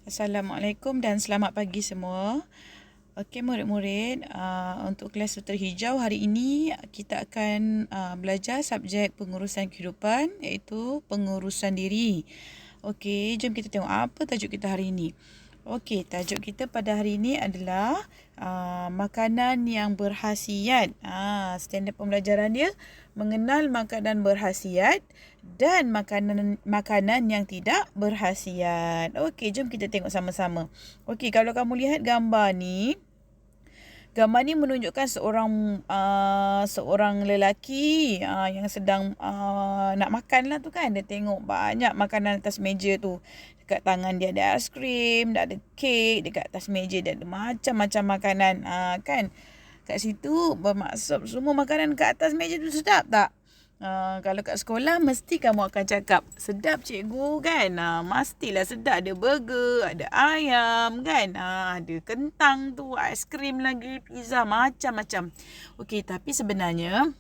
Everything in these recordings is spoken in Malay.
Assalamualaikum dan selamat pagi semua. Okey murid-murid, untuk kelas Sutera Hijau hari ini kita akan belajar subjek pengurusan kehidupan iaitu pengurusan diri. Okey, jom kita tengok apa tajuk kita hari ini. Okey, tajuk kita pada hari ini adalah makanan yang berkhasiat. Standard pembelajaran dia mengenal makanan berkhasiat dan makanan yang tidak berkhasiat. Okey, jom kita tengok sama-sama. Okey, kalau kamu lihat gambar ni menunjukkan seorang lelaki yang sedang nak makan lah tu kan. Dia tengok banyak makanan atas meja tu. Dekat tangan dia ada aiskrim, dia ada kek, dekat atas meja dia ada macam-macam makanan kan. Kat situ bermaksud semua makanan kat atas meja tu sedap tak? Kalau kat sekolah mesti kamu akan cakap sedap cikgu kan. Mestilah sedap, ada burger, ada ayam kan. Ada kentang tu, aiskrim lagi, pizza, macam-macam. Okey, tapi sebenarnya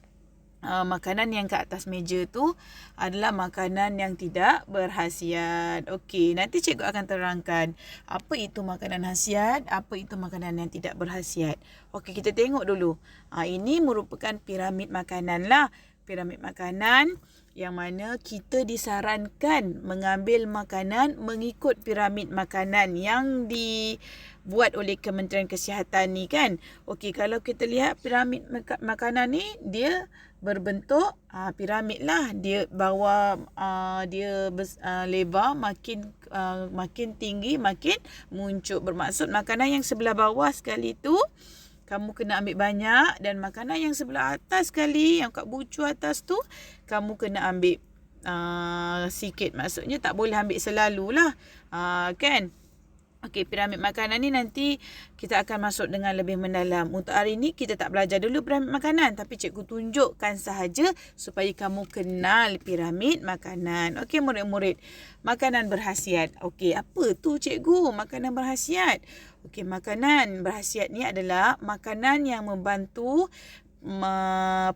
makanan yang kat atas meja tu adalah makanan yang tidak berkhasiat. Okey, nanti cikgu akan terangkan apa itu makanan khasiat, apa itu makanan yang tidak berkhasiat. Okey, kita tengok dulu. Ini merupakan piramid makanan lah. Piramid makanan yang mana kita disarankan mengambil makanan mengikut piramid makanan yang dibuat oleh Kementerian Kesihatan ni kan. Okey, kalau kita lihat piramid makanan ni, dia berbentuk piramid lah. Dia bawah lebar, makin tinggi makin muncul. Bermaksud makanan yang sebelah bawah sekali tu kamu kena ambil banyak, dan makanan yang sebelah atas sekali, yang kat bucu atas tu, kamu kena ambil sikit. Maksudnya tak boleh ambil selalulah. Kan? Okey, piramid makanan ni nanti kita akan masuk dengan lebih mendalam. Untuk hari ni kita tak belajar dulu piramid makanan, tapi cikgu tunjukkan sahaja supaya kamu kenal piramid makanan. Okey murid-murid, makanan berkhasiat. Okey, apa tu cikgu makanan berkhasiat? Okey, makanan berkhasiat ni adalah makanan yang membantu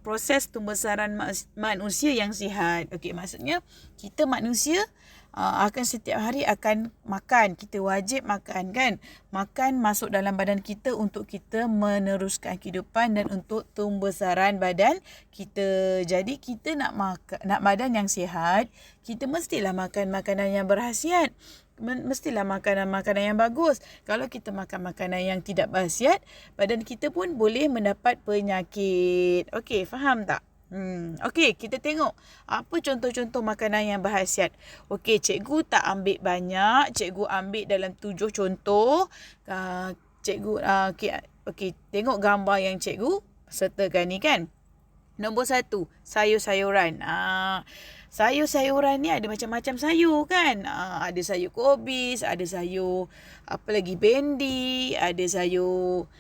proses pembesaran manusia yang sihat. Okey, maksudnya kita manusia akan setiap hari akan makan. Kita wajib makan kan. Makan masuk dalam badan kita untuk kita meneruskan kehidupan dan untuk pembesaran badan kita. Jadi kita nak badan yang sihat, kita mestilah makan makanan yang berkhasiat. Mestilah makanan yang bagus. Kalau kita makan makanan yang tidak berkhasiat, badan kita pun boleh mendapat penyakit. Okey, faham tak? Okey, kita tengok apa contoh-contoh makanan yang berkhasiat. Okey, cikgu tak ambil banyak, cikgu ambil dalam 7 contoh. Okey, tengok gambar yang cikgu sertakan ni kan. Nombor 1, sayur-sayuran. Sayur-sayuran ni ada macam-macam sayur kan. Ada sayur kobis, ada sayur bendi, ada sayur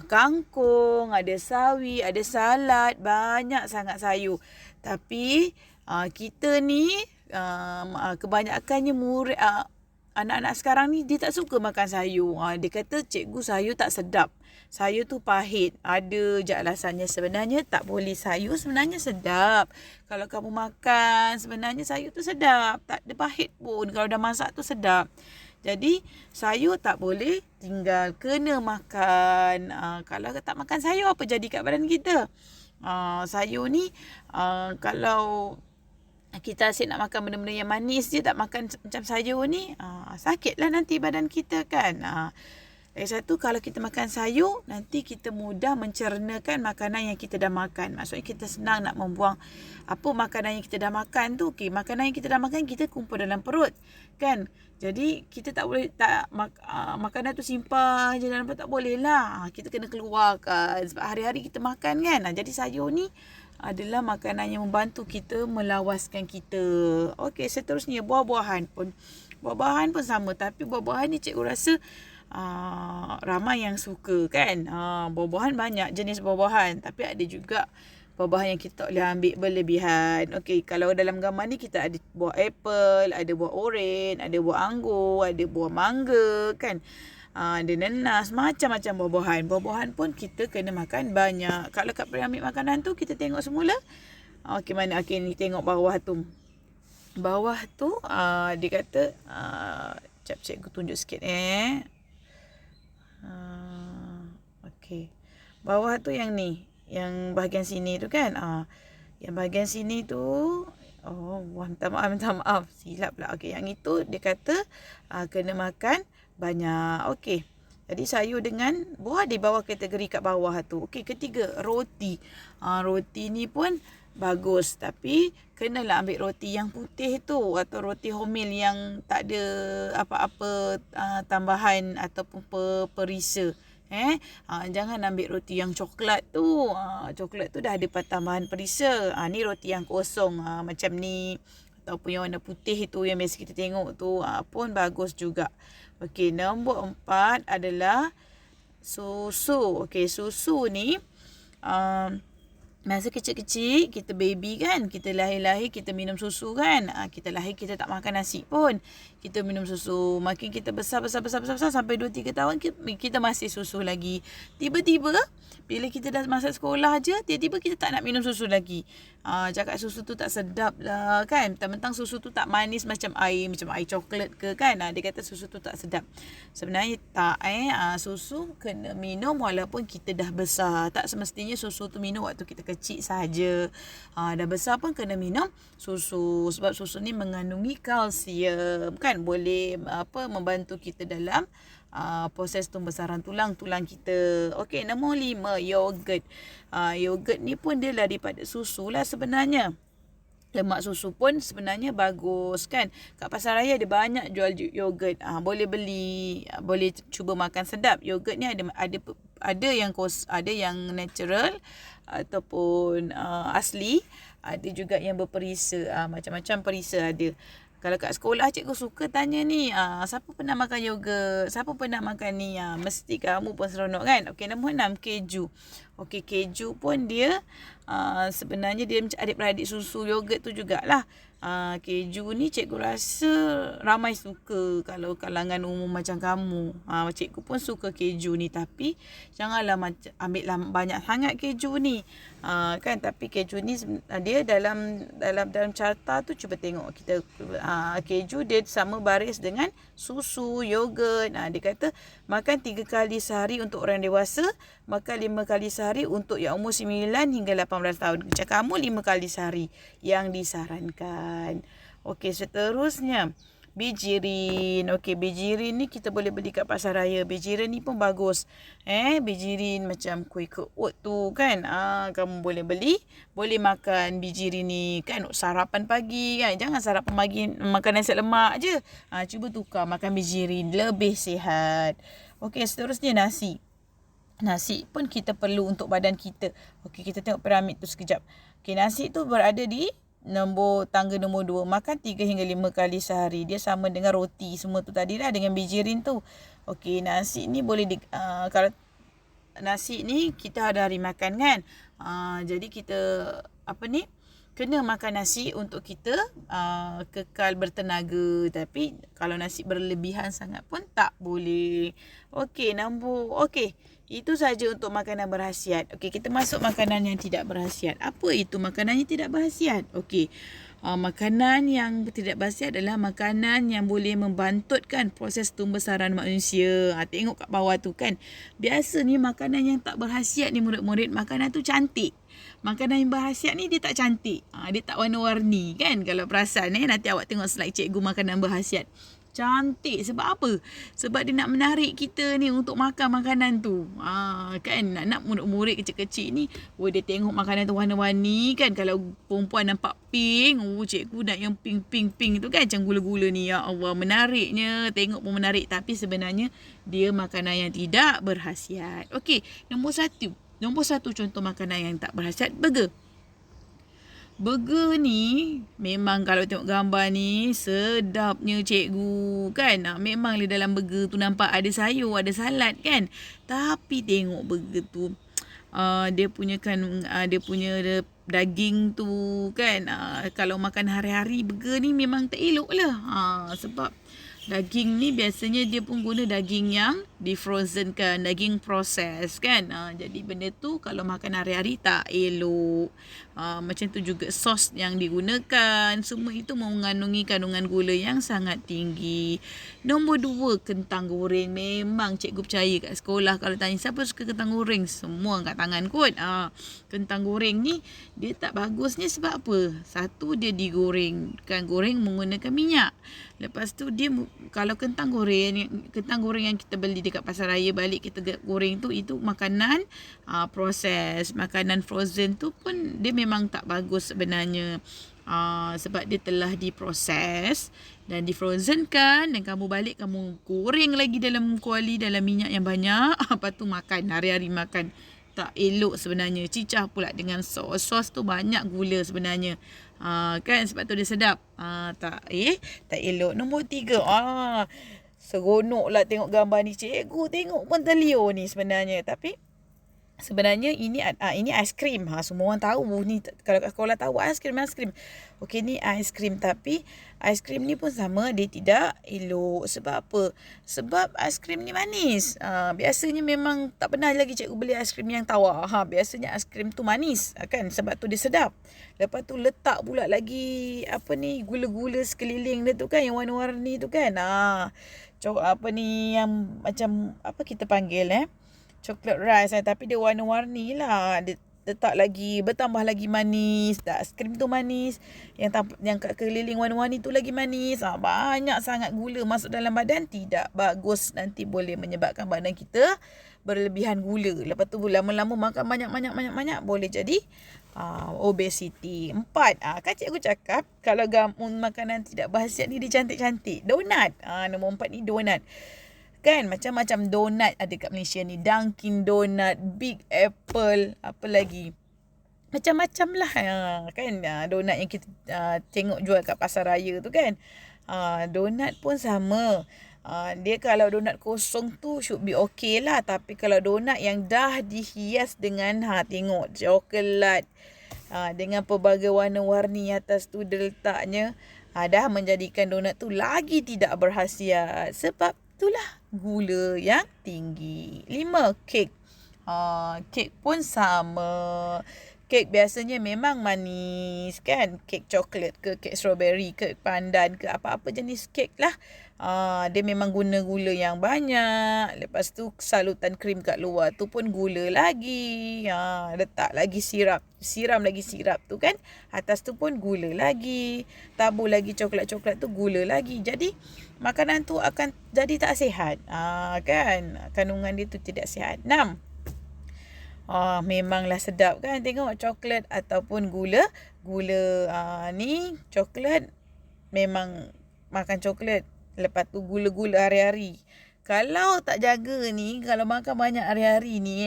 kangkung, ada sawi, ada salad, banyak sangat sayur. Tapi kita ni kebanyakannya anak-anak sekarang ni dia tak suka makan sayur. Dia kata cikgu sayur tak sedap. Sayur tu pahit. Ada je alasannya. Sebenarnya tak boleh. Sayur sebenarnya sedap. Kalau kamu makan, sebenarnya sayur tu sedap. Tak ada pahit pun. Kalau dah masak tu sedap. Jadi sayur tak boleh tinggal, kena makan. Kalau tak makan sayur, apa jadi kat badan kita? Sayur ni kalau kita asyik nak makan benda-benda yang manis je, tak makan macam sayur ni, sakitlah nanti badan kita kan. Lagi satu, kalau kita makan sayur, nanti kita mudah mencernakan makanan yang kita dah makan. Maksudnya kita senang nak membuang apa makanan yang kita dah makan tu. Okey, makanan yang kita dah makan, kita kumpul dalam perut kan. Jadi kita tak boleh makanan tu simpan je dalam perut, tak boleh lah. Kita kena keluarkan sebab hari-hari kita makan kan. Jadi sayur ni adalah makanan yang membantu kita melawaskan kita. Okey, seterusnya buah-buahan pun. Buah-buahan pun sama, tapi buah-buahan ni cikgu rasa ramai yang suka kan. Buah-buahan banyak jenis buah-buahan, tapi ada juga buah-buahan yang kita tak boleh ambil berlebihan. Okey, kalau dalam gambar ni kita ada buah apple, ada buah oren, ada buah anggur, ada buah mangga kan. Ada nanas, macam-macam buah-buahan. Buah-buahan pun kita kena makan banyak. Kalau kat piramid makanan tu kita tengok semula. Okey, mana? Okey, ni tengok bawah tu. Bawah tu dia kata Sekejap cikgu tunjuk sikit Okey. Bawah tu yang ni, yang bahagian sini tu kan. Yang bahagian sini tu, minta maaf. Silap pula. Okey, yang itu dia kata kena makan banyak. Okey. Jadi sayur dengan buah di bawah kategori kat bawah tu. Okey, ketiga, roti. Roti ni pun bagus, tapi kenalah ambil roti yang putih tu atau roti wholemeal yang tak ada apa-apa tambahan ataupun perisa. Jangan ambil roti yang coklat tu. Coklat tu dah ada tambahan perisa. Ni roti yang kosong macam ni ataupun yang warna putih tu yang biasa kita tengok tu pun bagus juga. Okey, nombor 4 adalah susu. Okey, susu ni masa kecil-kecil, kita baby kan, kita lahir-lahir kita minum susu kan. Kita lahir kita tak makan nasi pun, kita minum susu. Makin kita besar sampai 2-3 tahun kita masih susu lagi. Tiba-tiba bila kita dah masuk sekolah je, tiba-tiba kita tak nak minum susu lagi. Cakap susu tu tak sedap lah kan. Mentang-mentang susu tu tak manis macam air coklat ke kan. Dia kata susu tu tak sedap. Sebenarnya tak susu kena minum walaupun kita dah besar. Tak semestinya susu tu minum waktu kita kecil saja. Dah besar pun kena minum susu. Sebab susu ni mengandungi kalsium kan. Boleh membantu kita dalam proses pembesaran tulang kita. Okey, nombor 5, yogurt. Yogurt ni pun dia daripada susu lah sebenarnya. Lemak susu pun sebenarnya bagus kan. Kat pasar raya ada banyak jual yogurt. Boleh beli, boleh cuba makan sedap. Yogurt ni ada yang natural ataupun asli. Ada juga yang berperisa. Macam-macam perisa ada. Kalau kat sekolah cikgu suka tanya ni, siapa pernah makan yogurt? Siapa pernah makan ni? Mesti kamu pun seronok kan? Okey, nombor 6, keju. Okey, keju pun dia sebenarnya dia macam adik-beradik susu yogurt tu jugalah. Keju ni cikgu rasa ramai suka kalau kalangan umum macam kamu. Cikgu pun suka keju ni, tapi janganlah ambil banyak sangat keju ni. Kan, tapi keju ni dia dalam carta tu cuba tengok kita keju dia sama baris dengan susu, yogurt. Dia kata makan 3 kali sehari untuk orang dewasa, makan 5 kali sehari untuk yang umur 9 hingga 18 tahun. Macam kamu 5 kali sehari yang disarankan. Okey, seterusnya bijirin. Okey, bijirin ni kita boleh beli kat pasar raya. Bijirin ni pun bagus. Bijirin macam kuih oat tu kan. Kamu boleh beli, boleh makan bijirin ni kan. Sarapan pagi kan. Jangan sarapan pagi makan nasi lemak je. Cuba tukar makan bijirin, lebih sihat. Okey, seterusnya nasi. Nasi pun kita perlu untuk badan kita. Okey, kita tengok piramid tu sekejap. Okey, nasi tu berada di tangga nombor 2. Makan 3 hingga 5 kali sehari. Dia sama dengan roti semua tu tadi lah, dengan bijirin tu. Okey, nasi ni boleh kalau nasi ni kita ada hari makan kan. Jadi kita kena makan nasi untuk kita kekal bertenaga. Tapi kalau nasi berlebihan sangat pun tak boleh. Okey, itu saja untuk makanan berkhasiat. Okey, kita masuk makanan yang tidak berkhasiat. Apa itu makanan yang tidak berkhasiat? Okey, makanan yang tidak berkhasiat adalah makanan yang boleh membantutkan proses pembesaran manusia. Tengok kat bawah tu kan. Biasa ni makanan yang tak berkhasiat ni murid-murid, makanan tu cantik. Makanan yang berkhasiat ni dia tak cantik. Dia tak warna-warni kan. Kalau perasan nanti awak tengok slide cikgu makanan berkhasiat. Cantik. Sebab apa? Sebab dia nak menarik kita ni untuk makan makanan tu. Kan nak murid-murid kecil-kecil ni, dia tengok makanan tu warna-warni kan. Kalau perempuan nampak pink, cikgu nak yang pink tu kan, macam gula-gula ni. Ya Allah, menariknya. Tengok pun menarik, tapi sebenarnya dia makanan yang tidak berkhasiat. Okey, nombor satu contoh makanan yang tak berkhasiat, burger. Burger ni memang kalau tengok gambar ni sedapnya cikgu kan. Memang dalam burger tu nampak ada sayur, ada salad kan. Tapi tengok burger tu dia punya daging tu kan. Kalau makan hari-hari burger ni memang tak elok lah. Sebab daging ni biasanya dia pun guna daging yang difrozenkan, daging proses kan. Jadi benda tu kalau makan hari-hari tak elok. Macam tu juga sos yang digunakan, semua itu mengandungi kandungan gula yang sangat tinggi. Nombor 2, kentang goreng. Memang cikgu percaya kat sekolah kalau tanya siapa suka kentang goreng, semua angkat tangan kot. Kentang goreng ni dia tak bagusnya sebab apa? Satu, dia digoreng. Goreng menggunakan minyak. Lepas tu dia, kalau kentang goreng yang kita beli dekat pasar raya, balik kita goreng tu, itu makanan proses. Makanan frozen tu pun dia memang tak bagus sebenarnya. Sebab dia telah diproses dan difrozenkan, dan kamu balik kamu goreng lagi dalam kuali, dalam minyak yang banyak. Lepas tu makan, hari-hari makan. Tak elok sebenarnya. Cicah pula dengan sos. Sos tu banyak gula sebenarnya. Kan sebab tu dia sedap. Tak elok. Nombor 3. Seronok lah tengok gambar ni. Cikgu tengok pun terliur ni sebenarnya. Tapi sebenarnya ini aiskrim. Semua orang tahu ni, kalau kat sekolah tahu aiskrim. Okey, ni aiskrim, tapi aiskrim ni pun sama, dia tidak elok. Sebab apa? Sebab aiskrim ni manis. Biasanya memang tak pernah lagi cikgu beli aiskrim yang tawar. Biasanya aiskrim tu manis kan, sebab tu dia sedap. Lepas tu letak pula lagi gula-gula sekeliling dia tu kan, yang warna-warni tu kan. Yang macam apa kita panggil chocolate rice tapi dia warna-warni lah. Dia letak lagi, bertambah lagi manis. Aiskrim tu manis, yang kat keliling warna-warni tu lagi manis. Banyak sangat gula masuk dalam badan, tidak bagus. Nanti boleh menyebabkan badan kita berlebihan gula. Lepas tu lama-lama makan banyak boleh jadi obesity. 4, kan cikgu cakap kalau makanan tidak berkhasiat ni dia cantik-cantik. Donat. Nombor 4 ni donat. Kan macam-macam donat ada kat Malaysia ni. Dunkin Donut, Big Apple, apa lagi, macam-macam lah kan. Donat yang kita tengok jual kat pasar raya tu kan. Donat pun sama. Dia kalau donat kosong tu should be okay lah. Tapi kalau donat yang dah dihias dengan tengok coklat dengan pelbagai warna-warni atas tu dia letaknya, dah menjadikan donat tu lagi tidak berkhasiat. Sebab itulah gula yang tinggi. 5, kek. Kek pun sama. Kek biasanya memang manis kan. Kek coklat ke, kek strawberry ke, pandan ke, apa-apa jenis kek lah. Dia memang guna gula yang banyak. Lepas tu salutan krim kat luar tu pun gula lagi. Letak lagi siram lagi sirap tu kan. Atas tu pun gula lagi. Tabur lagi coklat-coklat tu gula lagi. Jadi makanan tu akan jadi tak sihat. Kan kandungan dia tu tidak sihat. 6, memanglah sedap kan tengok coklat ataupun gula. Ni coklat, memang makan coklat. Lepas tu gula-gula hari-hari. Kalau tak jaga ni, kalau makan banyak hari-hari ni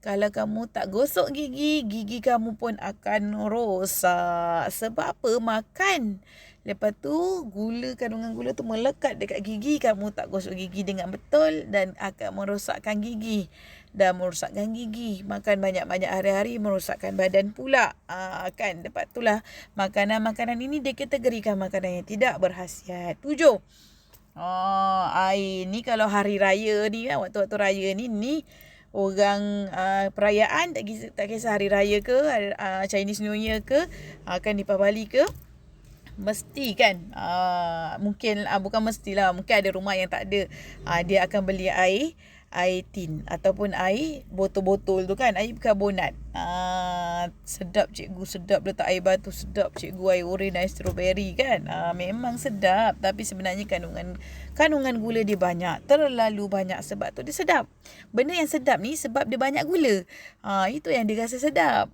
kalau kamu tak gosok gigi kamu pun akan rosak. Sebab apa? Makan. Lepas tu kandungan gula tu melekat dekat gigi, kamu tak gosok gigi dengan betul dan akan merosakkan gigi. Dan merosakkan gigi. Makan banyak-banyak hari-hari merosakkan badan pula. Kan? Lepas itulah makanan-makanan ini dikategorikan makanan yang tidak berkhasiat. 7. Air ni kalau hari raya ni kan, waktu-waktu raya ni orang perayaan, tak kisah hari raya ke, Chinese New Year ke, kan Deepavali ke, mesti kan, mungkin bukan mestilah, mungkin ada rumah yang tak ada, dia akan beli air tin ataupun air botol-botol tu kan, air karbonat. Sedap cikgu, sedap letak air batu, sedap cikgu, air oren, air strawberry kan. Memang sedap, tapi sebenarnya kandungan gula dia banyak, terlalu banyak. Sebab tu dia sedap. Benda yang sedap ni sebab dia banyak gula. Itu yang dia rasa sedap.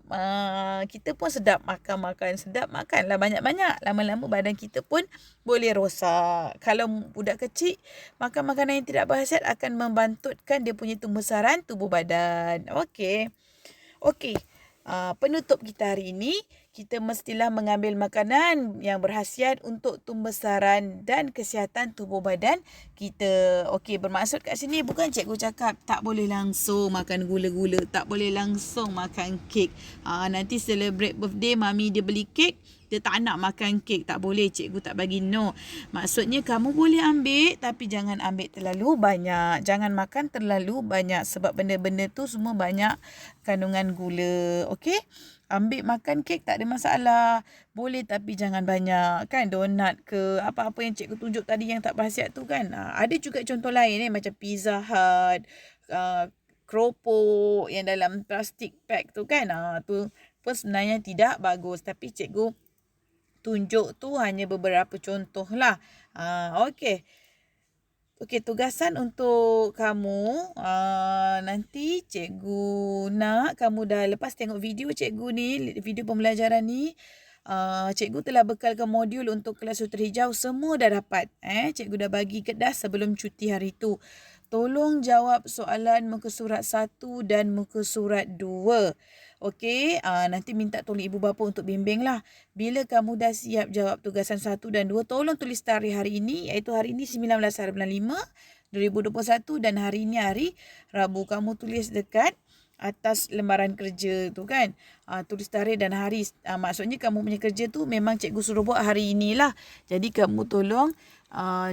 Kita pun sedap makan sedap, makanlah banyak-banyak. Lama-lama badan kita pun boleh rosak. Kalau budak kecil makan makanan yang tidak berkhasiat akan membantutkan dia punya pembesaran tubuh badan. Okey. Penutup kita hari ini, kita mestilah mengambil makanan yang berkhasiat untuk pembesaran dan kesihatan tubuh badan kita. Okey, bermaksud kat sini bukan cikgu cakap tak boleh langsung makan gula-gula, tak boleh langsung makan kek. Nanti celebrate birthday, mami dia beli kek, kita tak nak makan kek, tak boleh, cikgu tak bagi. No. Maksudnya kamu boleh ambil tapi jangan ambil terlalu banyak. Jangan makan terlalu banyak sebab benda-benda tu semua banyak kandungan gula. Okey? Ambil makan kek tak ada masalah. Boleh tapi jangan banyak. Kan donat ke apa-apa yang cikgu tunjuk tadi yang tak berkhasiat tu kan. Ada juga contoh lain macam Pizza Hut, keropok yang dalam plastik pack tu kan. Tu pun sebenarnya tidak bagus. Tapi cikgu tunjuk tu hanya beberapa contoh lah. Okey. Okey, tugasan untuk kamu. Nanti cikgu nak kamu dah lepas tengok video cikgu ni, video pembelajaran ni. Cikgu telah bekalkan modul untuk kelas Sutera Hijau. Semua dah dapat. Cikgu dah bagi kedas sebelum cuti hari tu. Tolong jawab soalan muka surat 1 dan muka surat 2. Okey, nanti minta tolong ibu bapa untuk bimbing lah. Bila kamu dah siap jawab tugasan 1 dan 2, tolong tulis tarikh hari ini, iaitu hari ini 19 hari bulan 5, 2021 dan hari ini hari Rabu. Kamu tulis dekat atas lembaran kerja tu kan. Tulis tarikh dan hari. Maksudnya kamu punya kerja tu memang cikgu suruh buat hari inilah. Jadi kamu tolong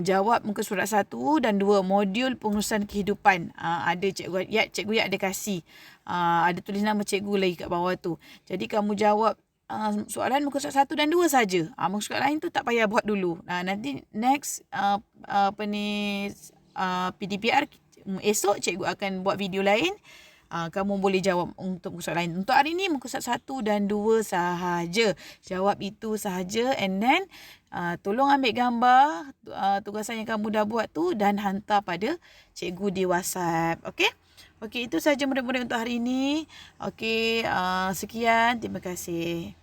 jawab muka surat 1 dan 2 modul pengurusan kehidupan. Ada cikgu Yat ada kasih. Ada tulis nama cikgu lagi kat bawah tu. Jadi kamu jawab soalan muka surat 1 dan 2 saja. Muka surat lain tu tak payah buat dulu. Nanti next PDPR esok cikgu akan buat video lain. Kamu boleh jawab untuk muka surat lain. Untuk hari ni muka surat 1 dan 2 sahaja. Jawab itu sahaja and then tolong ambil gambar tugasan yang kamu dah buat tu dan hantar pada cikgu di WhatsApp. Okey? Okey, itu sahaja murid-murid untuk hari ini. Okey, sekian. Terima kasih.